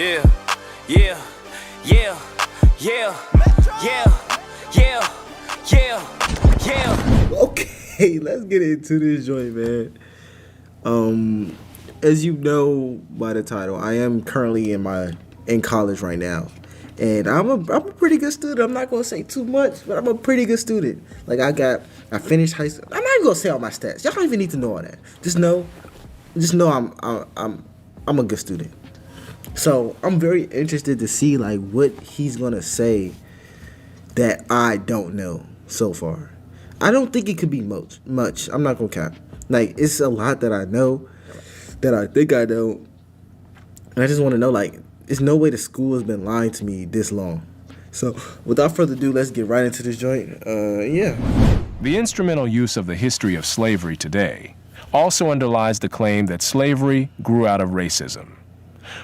Yeah, yeah, yeah, yeah, yeah, yeah, yeah, yeah. Okay, let's get into this joint, man. As you know by the title, I am currently in college right now, and I'm a pretty good student. I'm not gonna say too much, but I'm a pretty good student. Like I finished high school. I'm not even gonna say all my stats. Y'all don't even need to know all that. Just know I'm a good student. So I'm very interested to see like what he's gonna say that I don't know so far. I don't think it could be much. I'm not gonna cap. Like it's a lot that I know that I think I don't. And I just want to know like there's no way the school has been lying to me this long. So without further ado, let's get right into this joint. Yeah. The instrumental use of the history of slavery today also underlies the claim that slavery grew out of racism.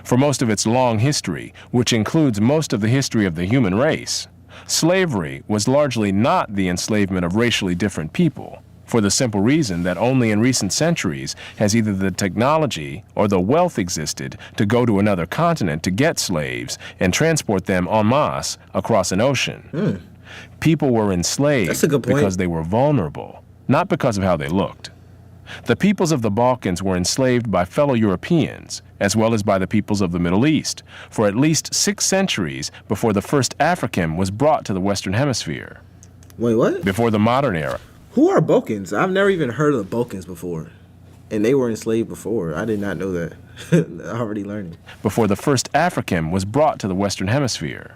For most of its long history, which includes most of the history of the human race, slavery was largely not the enslavement of racially different people, for the simple reason that only in recent centuries has either the technology or the wealth existed to go to another continent to get slaves and transport them en masse across an ocean. People were enslaved That's a good point. because they were vulnerable, not because of how they looked. The peoples of the Balkans were enslaved by fellow Europeans, as well as by the peoples of the Middle East, for at least 6 centuries before the first African was brought to the Western Hemisphere. Wait, what? Before the modern era, Who are Balkans? I've never even heard of the Balkans before. And they were enslaved before. I did not know that. Already learning. before the first African was brought to the Western Hemisphere.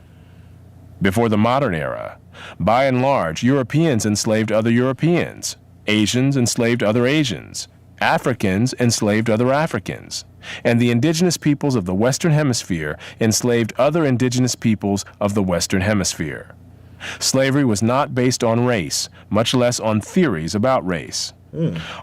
Before the modern era, by and large, Europeans enslaved other Europeans. Asians enslaved other Asians. Africans enslaved other Africans. And the indigenous peoples of the Western Hemisphere enslaved other indigenous peoples of the Western Hemisphere. Slavery was not based on race, much less on theories about race.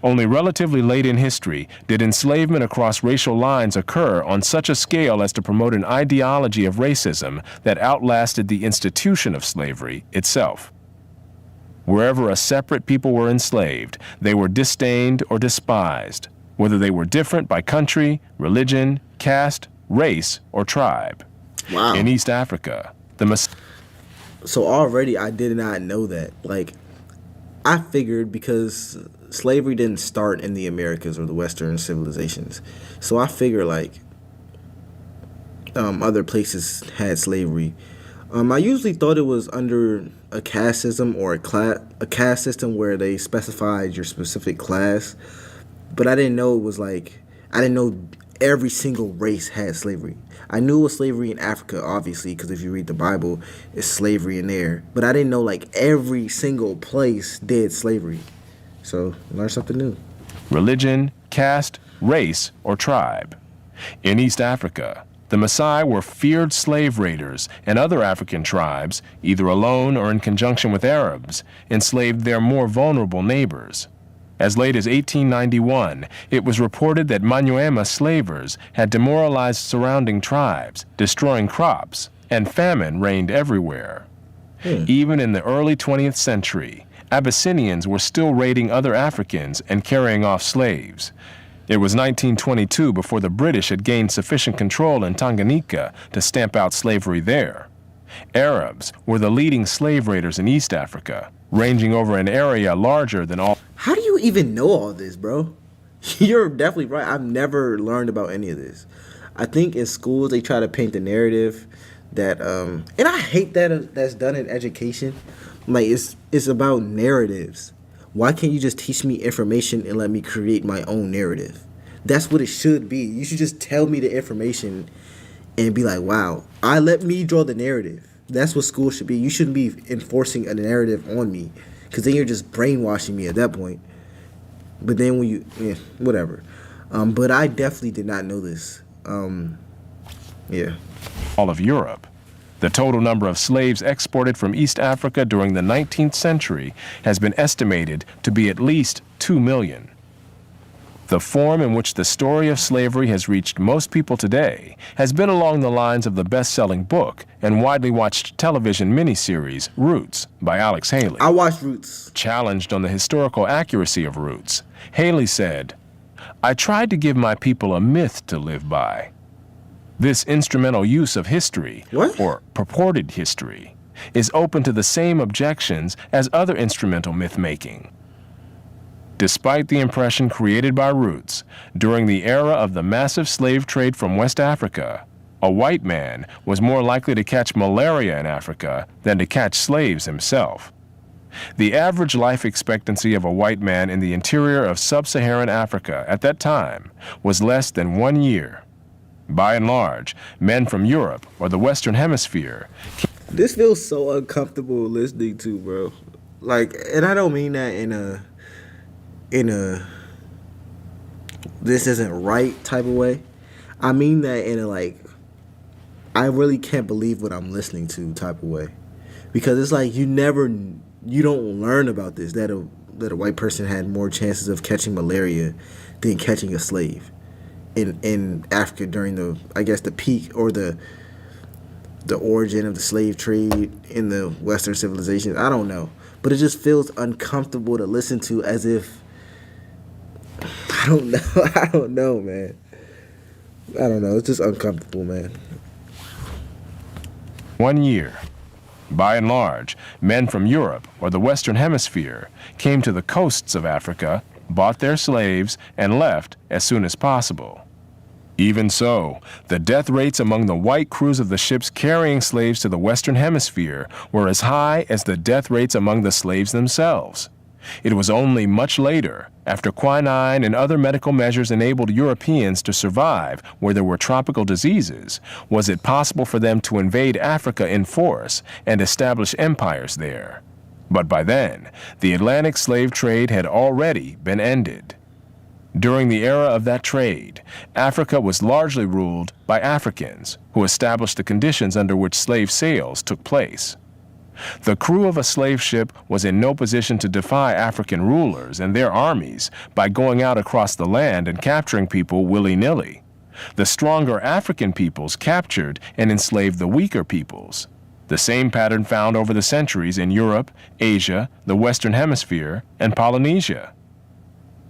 Only relatively late in history did enslavement across racial lines occur on such a scale as to promote an ideology of racism that outlasted the institution of slavery itself. Wherever a separate people were enslaved, they were disdained or despised, whether they were different by country, religion, caste, race, or tribe. Wow. In East Africa, So already I did not know that. Like, I figured because slavery didn't start in the Americas or the Western civilizations. So I figured like other places had slavery. I usually thought it was under a caste system or a caste system where they specified your specific class. But I didn't know it was like, I didn't know every single race had slavery. I knew it was slavery in Africa, obviously, because if you read the Bible, it's slavery in there. But I didn't know like every single place did slavery. So learn something new. religion, caste, race, or tribe. In East Africa, the Maasai were feared slave raiders, and other African tribes, either alone or in conjunction with Arabs, enslaved their more vulnerable neighbors. As late as 1891, it was reported that Manyuema slavers had demoralized surrounding tribes, destroying crops, and famine reigned everywhere. Even in the early 20th century, Abyssinians were still raiding other Africans and carrying off slaves. It was 1922 before the British had gained sufficient control in Tanganyika to stamp out slavery there. Arabs were the leading slave raiders in East Africa, ranging over an area larger than all. How do you even know all this, bro? You're definitely right. I've never learned about any of this. I think in schools they try to paint the narrative that, and I hate that that's done in education. Like it's about narratives. Why can't you just teach me information and let me create my own narrative? That's what it should be. You should just tell me the information and be like, wow, let me draw the narrative. That's what school should be. You shouldn't be enforcing a narrative on me, because then you're just brainwashing me at that point. But then when whatever. But I definitely did not know this. Yeah. All of Europe. The total number of slaves exported from East Africa during the 19th century has been estimated to be at least 2 million. The form in which the story of slavery has reached most people today has been along the lines of the best-selling book and widely watched television miniseries Roots by Alex Haley. I watched Roots. Challenged on the historical accuracy of Roots, Haley said, "I tried to give my people a myth to live by. This instrumental use of history, What? or purported history, is open to the same objections as other instrumental myth-making. Despite the impression created by Roots, during the era of the massive slave trade from West Africa, a white man was more likely to catch malaria in Africa than to catch slaves himself. The average life expectancy of a white man in the interior of sub-Saharan Africa at that time was less than 1 year. By and large, men from Europe or the Western Hemisphere. This feels so uncomfortable listening to, bro. Like, and I don't mean that in a this isn't right type of way. I mean that in a like, I really can't believe what I'm listening to type of way, because it's like you don't learn about this, that a white person had more chances of catching malaria than catching a slave in Africa during the peak or the origin of the slave trade in the Western civilization. I don't know, but it just feels uncomfortable to listen to, as if I don't know, man. I don't know. It's just uncomfortable, man. 1 year. By and large, men from Europe or the Western Hemisphere came to the coasts of Africa, bought their slaves, and left as soon as possible. Even so, the death rates among the white crews of the ships carrying slaves to the Western Hemisphere were as high as the death rates among the slaves themselves. It was only much later, after quinine and other medical measures enabled Europeans to survive where there were tropical diseases, was it possible for them to invade Africa in force and establish empires there. But by then, the Atlantic slave trade had already been ended. During the era of that trade, Africa was largely ruled by Africans, who established the conditions under which slave sales took place. The crew of a slave ship was in no position to defy African rulers and their armies by going out across the land and capturing people willy-nilly. The stronger African peoples captured and enslaved the weaker peoples. The same pattern found over the centuries in Europe, Asia, the Western Hemisphere, and Polynesia.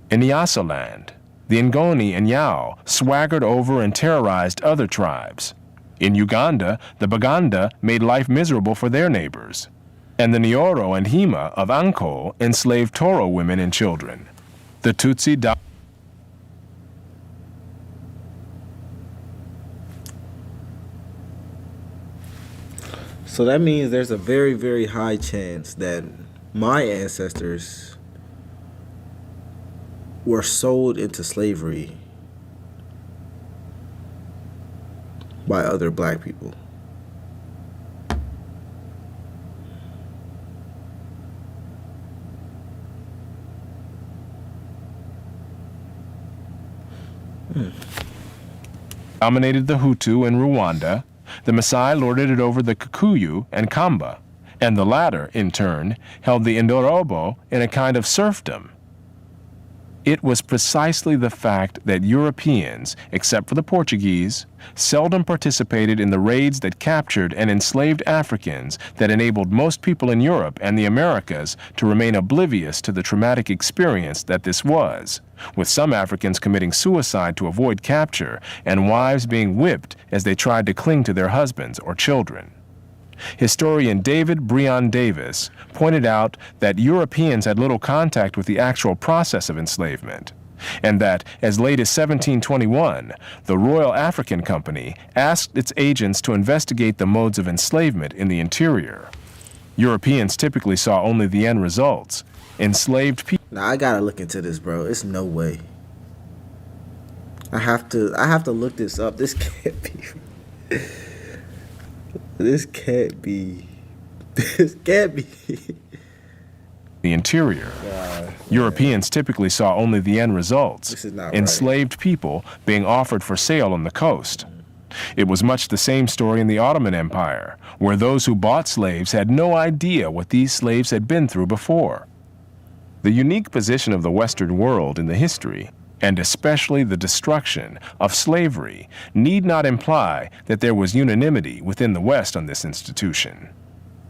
In Nyasaland, the Ngoni and Yao swaggered over and terrorized other tribes. In Uganda, the Baganda made life miserable for their neighbors. And the Nyoro and Hima of Anko enslaved Toro women and children. The Tutsi So that means there's a very, very high chance that my ancestors were sold into slavery by other black people. dominated the Hutu in Rwanda, the Maasai lorded it over the Kikuyu and Kamba, and the latter, in turn, held the Indorobo in a kind of serfdom. It was precisely the fact that Europeans, except for the Portuguese, seldom participated in the raids that captured and enslaved Africans that enabled most people in Europe and the Americas to remain oblivious to the traumatic experience that this was, with some Africans committing suicide to avoid capture and wives being whipped as they tried to cling to their husbands or children. Historian David Breon Davis pointed out that Europeans had little contact with the actual process of enslavement, and that as late as 1721, the Royal African Company asked its agents to investigate the modes of enslavement in the interior. Europeans typically saw only the end results: enslaved people. Now I gotta look into this, bro. It's no way. I have to look this up. This can't be. This can't be. This can't be. The interior. Europeans typically saw only the end results: This is not enslaved people being offered for sale on the coast. It was much the same story in the Ottoman Empire, where those who bought slaves had no idea what these slaves had been through before. The unique position of the Western world in the history, and especially the destruction of slavery, need not imply that there was unanimity within the West on this institution.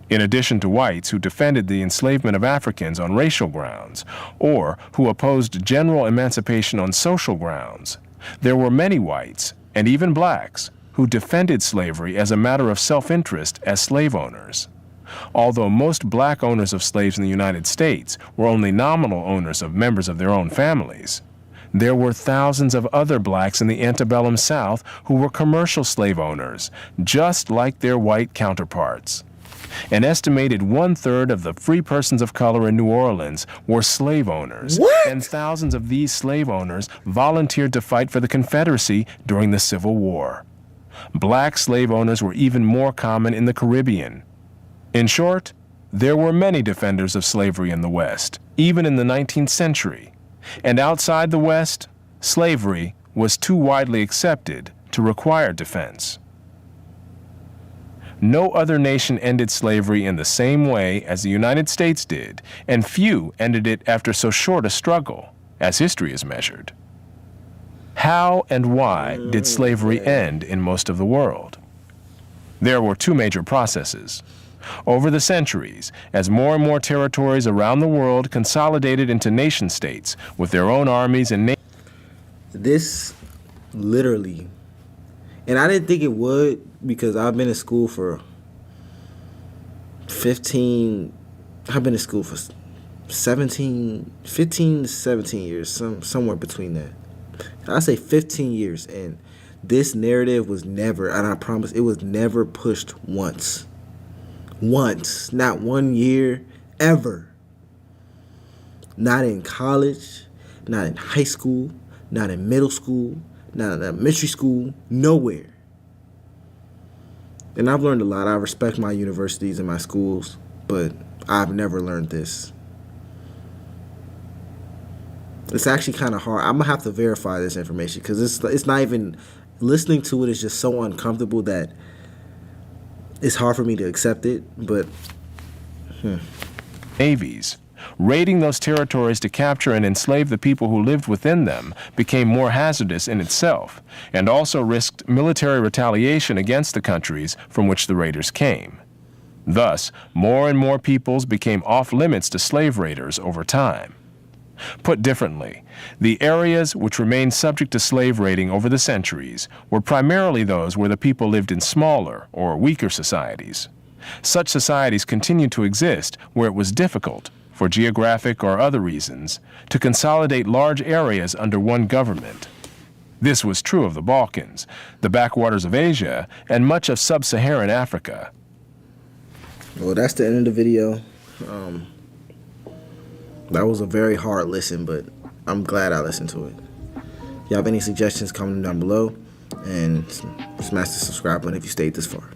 In addition to whites who defended the enslavement of Africans on racial grounds, or who opposed general emancipation on social grounds, there were many whites, and even blacks, who defended slavery as a matter of self-interest as slave owners. Although most black owners of slaves in the United States were only nominal owners of members of their own families, there were thousands of other blacks in the antebellum South who were commercial slave owners, just like their white counterparts. An estimated 1/3 of the free persons of color in New Orleans were slave owners, What? and thousands of these slave owners volunteered to fight for the Confederacy during the Civil War. Black slave owners were even more common in the Caribbean. In short, there were many defenders of slavery in the West, even in the 19th century. And outside the West, slavery was too widely accepted to require defense. No other nation ended slavery in the same way as the United States did, and few ended it after so short a struggle, as history is measured. How and why did slavery end in most of the world? There were two major processes. Over the centuries, as more and more territories around the world consolidated into nation-states with their own armies and This literally, and I didn't think it would because I've been in school for 15, I've been in school for 15 to 17 years, somewhere between that. I say 15 years, and this narrative was never, and I promise, it was never pushed once. Once, not 1 year, ever. Not in college, not in high school, not in middle school, not in elementary school, nowhere. And I've learned a lot. I respect my universities and my schools, but I've never learned this. It's actually kind of hard. I'm gonna have to verify this information because it's not even, listening to it is just so uncomfortable that it's hard for me to accept it, but navies. Raiding those territories to capture and enslave the people who lived within them became more hazardous in itself, and also risked military retaliation against the countries from which the raiders came. Thus, more and more peoples became off-limits to slave raiders over time. Put differently, the areas which remained subject to slave raiding over the centuries were primarily those where the people lived in smaller or weaker societies. Such societies continued to exist where it was difficult, for geographic or other reasons, to consolidate large areas under one government. This was true of the Balkans, the backwaters of Asia, and much of sub-Saharan Africa. well, that's the end of the video. That was a very hard listen, but I'm glad I listened to it. If you have any suggestions, comment them down below, and smash the subscribe button if you stayed this far.